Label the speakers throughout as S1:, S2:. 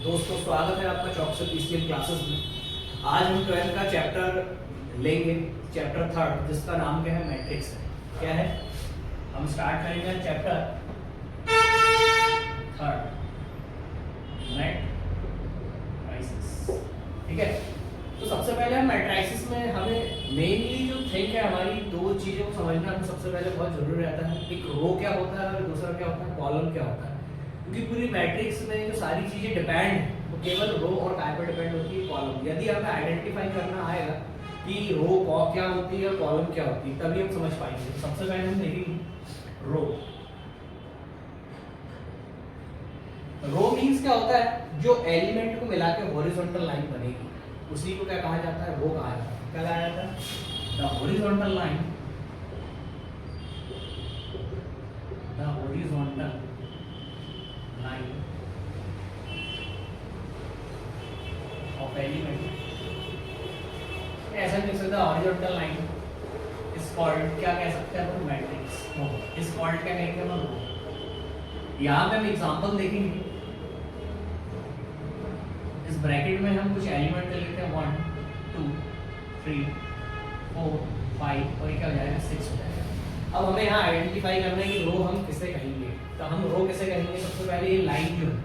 S1: दोस्तों स्वागत है आपका चौकस पीसीएम क्लासेस में। आज हम 12th का चैप्टर लेंगे, चैप्टर 3 जिसका नाम क्या है, मैट्रिक्स है। क्या है, हम स्टार्ट करेंगे चैप्टर 3 मैट्रिसेस। ठीक है, तो सबसे पहले हम मैट्रिसेस में हमें मेनली जो थिंग है हमारी दो चीज़ों को समझना हमें सबसे पहले बहुत जरूरी रहता है। एक रो क्या होता है और दूसरा क्या होता है, कॉलम क्या होता है। क्योंकि पूरी मैट्रिक्स में जो सारी चीजें डिपेंड है वो केवल रो और काय पर डिपेंड होती है, कॉलम। यदि हमें आइडेंटिफाई करना आएगा कि रो क्या होती है और कॉलम क्या होती है, तभी हम समझ पाएंगे। तो सबसे पहले हम देखेंगे रो। रो मींस क्या होता है, जो एलिमेंट को मिला के हॉरिजॉन्टल लाइन बनेगी उसी को क्या कहा जाता है, रो कहा जाता है। क्या कहा जाता है, the horizontal line, the horizontal line of element, ऐसा लिख सकते हैं हॉरिजॉन्टल लाइन इज कॉल्ड, क्या कह सकते हैं अपन, मैट्रिक्स। इज कॉल्ड क्या कहेंगे अपन। यहाँ पे हम एग्जांपल देखेंगे। इस ब्रैकेट में हम कुछ एलिमेंट ले लेते हैं 1 2 3 4 5 और ये क्या हो जाएगा 6 हो जाएगा। अब हमें यहाँ आइडेंटिफाई करना है कि रो हम किसे कहेंगे। तो हम रो किसे कहेंगे, सबसे पहले ये लाइन जो है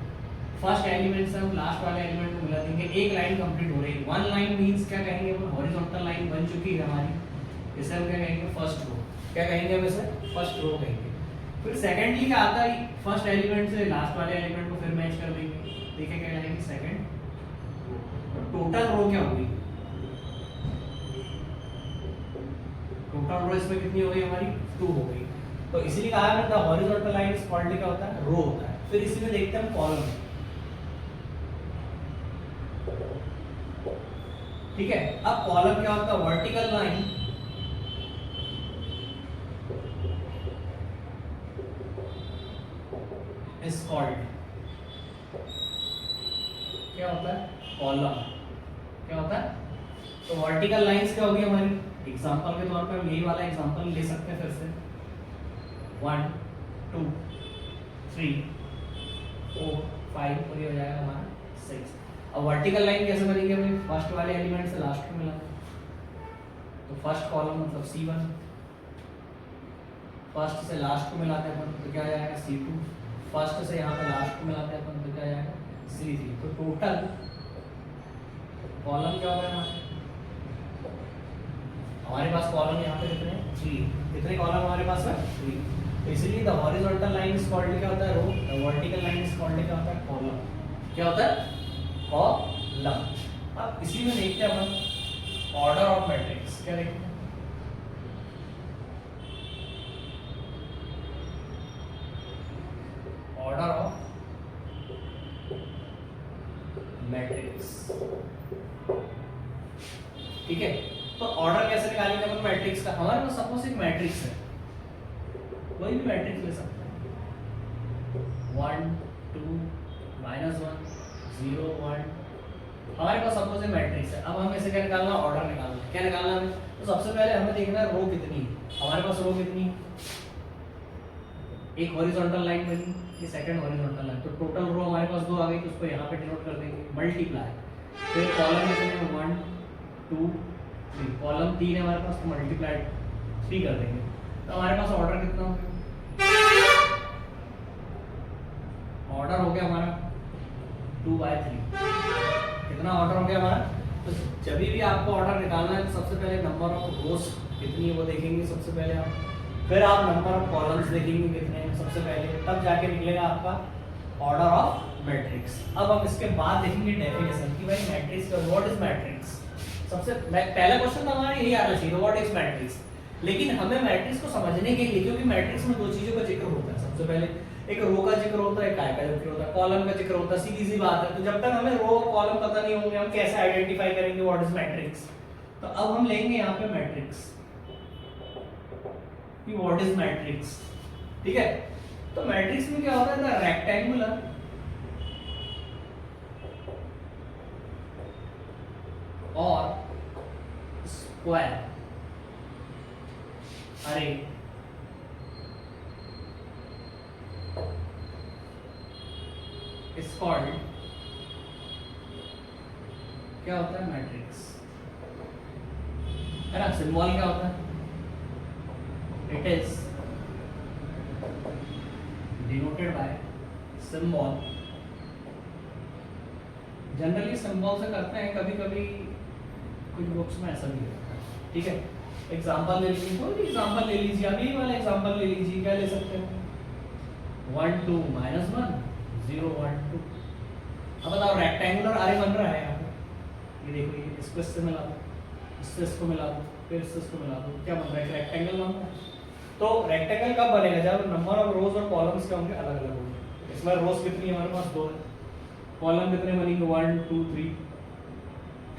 S1: फर्स्ट एलिमेंट से हम लास्ट वाले एलिमेंट को मिला देंगे। एक लाइन कंप्लीट हो रही है, वन लाइन मींस क्या कहेंगे अपन, हॉरिजॉन्टल लाइन बन चुकी है हमारी, इसे हम क्या कहेंगे, फर्स्ट रो। क्या कहेंगे हम इसे, फर्स्ट रो कहेंगे। फिर सेकंडली क्या आता है, फर्स्ट एलिमेंट से लास्ट वाले एलिमेंट को फिर मैच कर देंगे। देखिए क्या कहेंगे, सेकंड। टोटल रो क्या होगी, टोटल रो इसमें कितनी हो गई हमारी, 2 हो गई। तो इसीलिए कहा है the horizontal line is called क्या होता है, रो होता है। फिर इसी में देखते हैं हम कॉलम। ठीक है, अब कॉलम क्या होता है, वर्टिकल लाइन इज कॉल्ड, क्या होता है, कॉलम। क्या होता है, तो वर्टिकल लाइंस क्या होगी हमारी। एग्जांपल के तौर पे हम यही वाला एग्जांपल ले सकते हैं फिर से। 1 2 3 4 5 और ये हो जाएगा हमारा 6। अब वर्टिकल लाइन कैसे बनेगी हमें, फर्स्ट वाले एलिमेंट से लास्ट को मिला, तो फर्स्ट कॉलम मतलब C1, फर्स्ट से लास्ट को मिलाते हैं अपन तो क्या आ जाएगा C2, फर्स्ट से यहाँ पे लास्ट को मिलाते हैं अपन तो क्या आ जाएगा C3। तो टोटल कॉलम क्या होगा हमारे पास, कॉलम यहाँ पे कितने हैं, 3। कितने कॉलम हमारे पास है, 3। तो इसीलिए the horizontal line is called क्या होता है, row. The vertical line is called क्या होता है, कॉलम। क्या होता है, कॉलम। अब इसी में देखते हैं अपन ऑर्डर ऑफ मैट्रिक्स। क्या देखते हैं, ऑर्डर ऑफ मैट्रिक्स। ठीक है, तो ऑर्डर कैसे निकालेंगे अपन मैट्रिक्स का। हमारे पास सपोज एक मैट्रिक्स है, कोई भी मैट्रिक्स ले सकते हैं, 1 2 -1 0 1। हमारे पास सपोज एक मैट्रिक्स है। अब हमें इसे क्या निकालना, ऑर्डर निकालना है। क्या निकालना है, तो सबसे पहले हमें देखना है रो कितनी है। हमारे पास रो कितनी है, एक हॉरिजॉन्टल लाइन बनी, ये सेकंड हॉरिजॉन्टल लाइन, तो टोटल रो हमारे पास 2 आ गई। तो उसको यहाँ पे डिनोट कर देंगे, मल्टीप्लाई। फिर कॉलम कितने हैं, 1 2 3, कॉलम 3 है हमारे पास, तो मल्टीप्लाई 3 कर देंगे। तो हमारे पास ऑर्डर कितना हो गया, ऑर्डर हो गया हमारा 2/3। कितना ऑर्डर हो गया हमारा। तो जब भी आपको ऑर्डर निकालना है तो सबसे पहले नंबर ऑफ रोज कितनी है वो देखेंगे सबसे पहले आप, फिर आप नंबर ऑफ कॉलम्स देखेंगे कितने हैं सबसे पहले, तब जाके निकलेगा आपका ऑर्डर ऑफ मैट्रिक्स। अब हम इसके बाद देखेंगे डेफिनेशन कि भाई मैट्रिक्स का, व्हाट इज मैट्रिक्स। सबसे पहला क्वेश्चन तो हमारा यही आना चाहिए, व्हाट इज मैट्रिक्स। लेकिन हमें मैट्रिक्स को समझने के लिए, क्योंकि मैट्रिक्स में 2 चीजों का जिक्र होता है, सबसे पहले एक रो का जिक्र होता है, काय का जिक्र होता है, कॉलम का जिक्र होता है। सीधी सी बात है। तो जब तक हमें रो और कॉलम पता नहीं होंगे हम कैसे आइडेंटिफाई करेंगे व्हाट इज मैट्रिक्स। तो अब हम लेंगे यहाँ पे मैट्रिक्स कि व्हाट इज मैट्रिक्स। ठीक है, तो मैट्रिक्स में क्या होता है, द रेक्टेंगुलर और स्क्वायर अरे is called क्या होता है मैट्रिक्स, है ना। सिंबल क्या होता है, it is denoted by symbol. Generally symbol से करते हैं, कभी कभी कुछ बुक्स में ऐसा भी होता है, ठीक है। एग्जांपल ले लीजिए, कोई भी एग्जांपल ले लीजिए, अभी वाला एग्जांपल ले लीजिए, क्या ले सकते हैं, 1 2 -1 0 1 2। अब बताओ रेक्टेंगुलर आरे बन रहा है यहाँ पे, ये देखो, ये इसको इससे मिला दो, इससे इसको मिला दो, फिर इससे इसको मिला दो, क्या बन रहा है, रेक्टेंगल बन रहा है। तो रेक्टेंगल कब बनेगा, जब नंबर ऑफ रोज और कॉलम्स क्या होंगे, अलग अलग होंगे। इसमें रोज कितनी है हमारे पास, 2 है, कॉलम कितने बनेंगे, 1 2 3,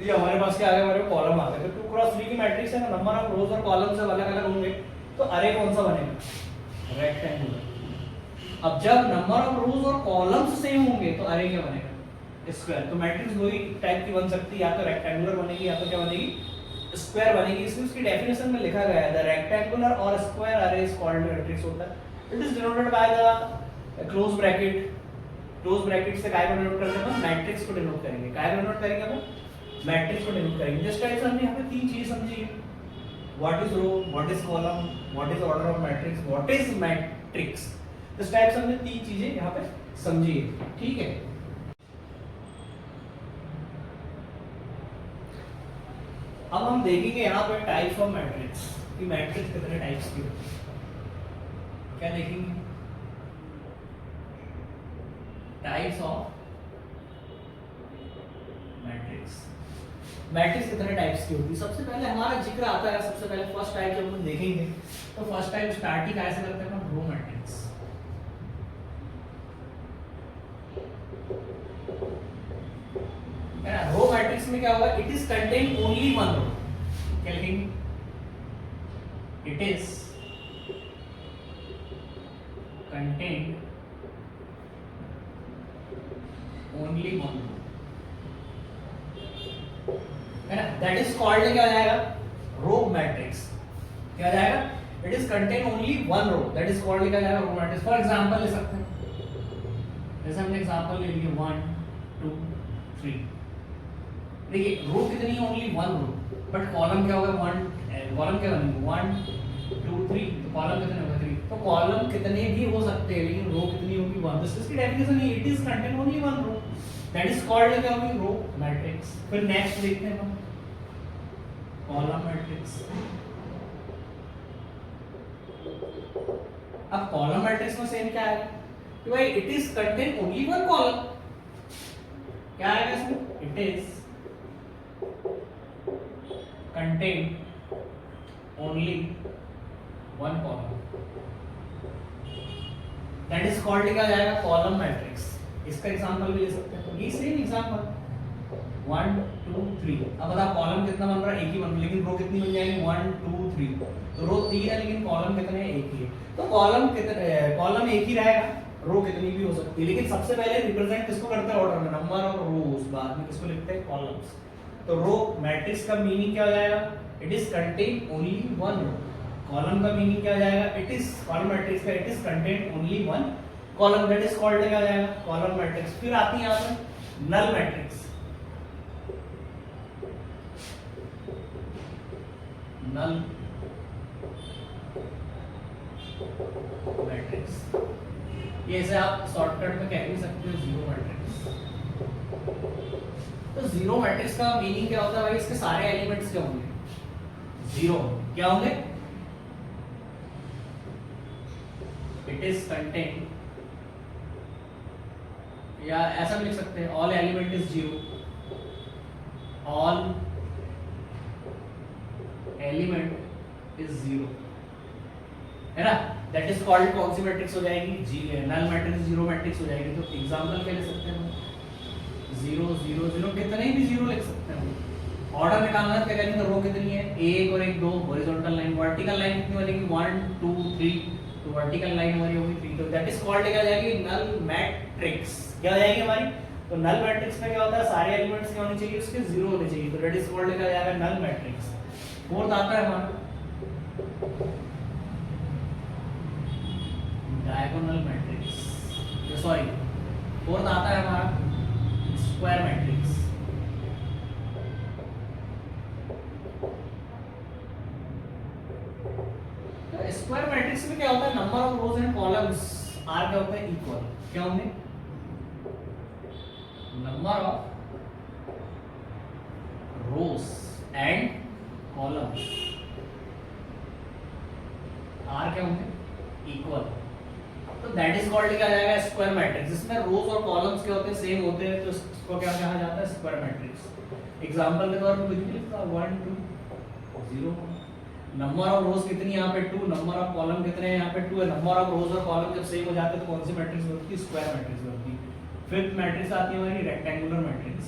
S1: ये हमारे पास क्या आ गया, हमारे कॉलम आ गए। तो 2 क्रॉस 3 की मैट्रिक्स है ना, नंबर ऑफ रोज और कॉलम सब अलग अलग होंगे, तो अरे कौन सा बनेगा, रेक्टेंगुलर। अब जब नंबर ऑफ रोज और कॉलम्स सेम होंगे तो अरे क्या बनेगा, स्क्वायर। तो मैट्रिक्स दो ही टाइप की बन सकती है, या तो रेक्टेंगुलर बनेगी या तो क्या बनेगी, स्क्वायर बनेगी। इसमें उसकी डेफिनेशन में लिखा गया है, द रेक्टेंगुलर और स्क्वायर अरे इज कॉल्ड मैट्रिक्स होता है। It is denoted by the close bracket. Close bracket से काय को डिनोट करते हैं, मैट्रिक्स को डिनोट करेंगे। काय डिनोट करेंगे हम, मैट्रिक्स को डिनोट करेंगे। जिस टाइप से हमने यहाँ पे 3 चीजें समझी है, what is row, what is column, what is order of matrix, what is matrix. इस टाइप से हमने 3 चीजें यहाँ पे समझी है, ठीक है। अब हम देखेंगे यहाँ पे टाइप्स ऑफ मैट्रिक्स, कि मैट्रिक्स कितने टाइप्स की होती है। क्या देखेंगे, टाइप्स ऑफ मैट्रिक्स। मैट्रिक्स कितने टाइप्स की होती है, सबसे पहले हमारा जिक्र आता है, सबसे पहले फर्स्ट टाइप जब हम देखेंगे तो फर्स्ट टाइप स्टार्टिंग कैसे करते हैं, रो मैट्रिक्स। रो मैट्रिक्स में क्या होगा, it is contain only one row. क्या लिखेंगे, it is contain only one row, है ना। दैट इज कॉल्ड, क्या हो जाएगा, रो मैट्रिक्स। क्या हो जाएगा, it is contain only one row, that is called, क्या हो जाएगा, रो मैट्रिक्स। फॉर एग्जांपल ले सकते हैं, जैसे हमने एग्जांपल ले लिए 1 2 3। देखिए रो कितनी है, only one row, but column क्या होगा, 1, कॉलम क्या बनेंगे 1 2 3, तो कॉलम कितने होगा 3। तो कॉलम कितने भी हो सकते हैं, लेकिन रो कितनी होगी 1। तो इसकी डेफिनेशन है, it is contain only one row, that is called, क्या होगी, रो मैट्रिक्स। फिर नेक्स्ट देखते हैं हम, कॉलम मैट्रिक्स। अब कॉलम मैट्रिक्स में सेम क्या है कि भाई it is contain only one column. क्या आएगा इसमें, it is contain only one column, that is called, क्या जाएगा, कॉलम मैट्रिक्स। इसका एग्जांपल भी ले सकते हैं, ये सेम एग्जांपल 1 2 3। अब बताओ कॉलम कितना बन रहा है, एक ही बन रहा है, लेकिन रो कितनी बन जाएगी 1 2 3। तो रो 3 है लेकिन कॉलम कितने हैं, एक ही है। तो कॉलम कितने, कॉलम एक ही रहेगा, रो कितनी भी हो सकती है, लेकिन सबसे पहले रिप्रेजेंट किसको करते हैं, ऑर्डर में, नंबर ऑफ रोज, बाद में किसको लिखते हैं, कॉलम्स। तो रो मैट्रिक्स का मीनिंग क्या हो जाएगा, it is contain only one row. Column का मीनिंग क्या हो जाएगा, इट इज, कॉलम मैट्रिक्स का it is contain only one column, that is called, क्या हो जाएगा, कॉलम मैट्रिक्स। फिर आती है यहाँ पे नल मैट्रिक्स। नल मैट्रिक्स, ये ऐसे आप शॉर्टकट में कह भी सकते हो, जीरो मैट्रिक्स। तो जीरो मैट्रिक्स का मीनिंग क्या होता है भाई, इसके सारे एलिमेंट्स क्या होंगे, जीरो। क्या होंगे, इट इज कंटेन, या ऐसा भी लिख सकते हैं, all element is zero, all element is zero, है ना। दैट इज कॉल्ड, कौन सी मैट्रिक्स हो जाएगी, नल मैट्रिक्स, जीरो मैट्रिक्स हो जाएगी। तो एग्जांपल क्या ले सकते हैं, 0 0 0, कितने भी जीरो लिख सकते हैं। ऑर्डर निकालना है, क्या करेंगे, रो कितनी है, 1 और 1 2, हॉरिजॉन्टल लाइन, वर्टिकल लाइन कितनी बनेगी 1 2 3, तो वर्टिकल लाइन हमारी होगी 3। तो दैट इज कॉल्ड, क्या जाएगी, नल मैट्रिक्स। क्या हो जाएगी हमारी, तो नल मैट्रिक्स में क्या होता है, सारे एलिमेंट्स क्या होने चाहिए, उसके जीरो होने चाहिए। तो दैट इज कॉल्ड, क्या जाएगा, नल मैट्रिक्स। फोर्थ आता है हमारा डायगोनल मैट्रिक्स, सॉरी फोर्थ आता है हमारा स्क्वायर मैट्रिक्स। स्क्वायर मैट्रिक्स में क्या होता है, number of rows and columns are क्या होता है, इक्वल। क्या होंगे, number of rows and columns are क्या होंगे, इक्वल। तो दैट इज कॉल्ड क्या जाएगा, स्क्वायर मैट्रिक्स, जिसमें रोज और कॉलम्स क्या होते हैं, सेम होते हैं, तो इसको क्या कहा जाता है, स्क्वायर मैट्रिक्स। एग्जांपल के तौर पर कुछ भी लिखता 1 2 0, नंबर ऑफ रोज कितनी यहाँ पे 2, नंबर ऑफ कॉलम कितने हैं यहाँ पे 2 है। नंबर ऑफ रोज और कॉलम जब सेम हो जाते हैं तो कौन सी मैट्रिक्स बनती है, स्क्वायर मैट्रिक्स बनती है। फिफ्थ मैट्रिक्स आती है हमारी रेक्टेंगुलर मैट्रिक्स।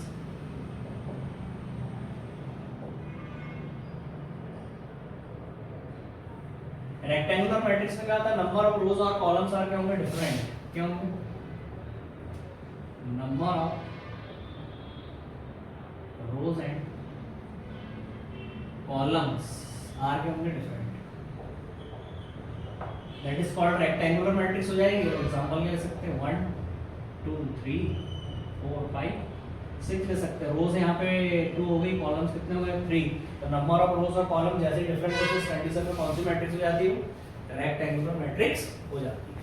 S1: रेक्टेंगुलर मैट्रिक्स में क्या आता है, नंबर ऑफ रोज और कॉलम्स आर क्या होंगे, डिफरेंट। क्या होंगे, number of rows and columns are के होंगे different. That is called rectangular matrix हो जाएगी। एग्जांपल ले सकते हैं 1 2 3 4 5 6 ले सकते हैं। रोज यहाँ पे 2 हो गई, कॉलम्स कितने हो गए 3। तो नंबर ऑफ रोज और कॉलम जैसे डिफरेंट होते हैं, इस कंडीशन में कौन सी मैट्रिक्स हो जाती है, रेक्टेंगुलर मैट्रिक्स हो जाती है।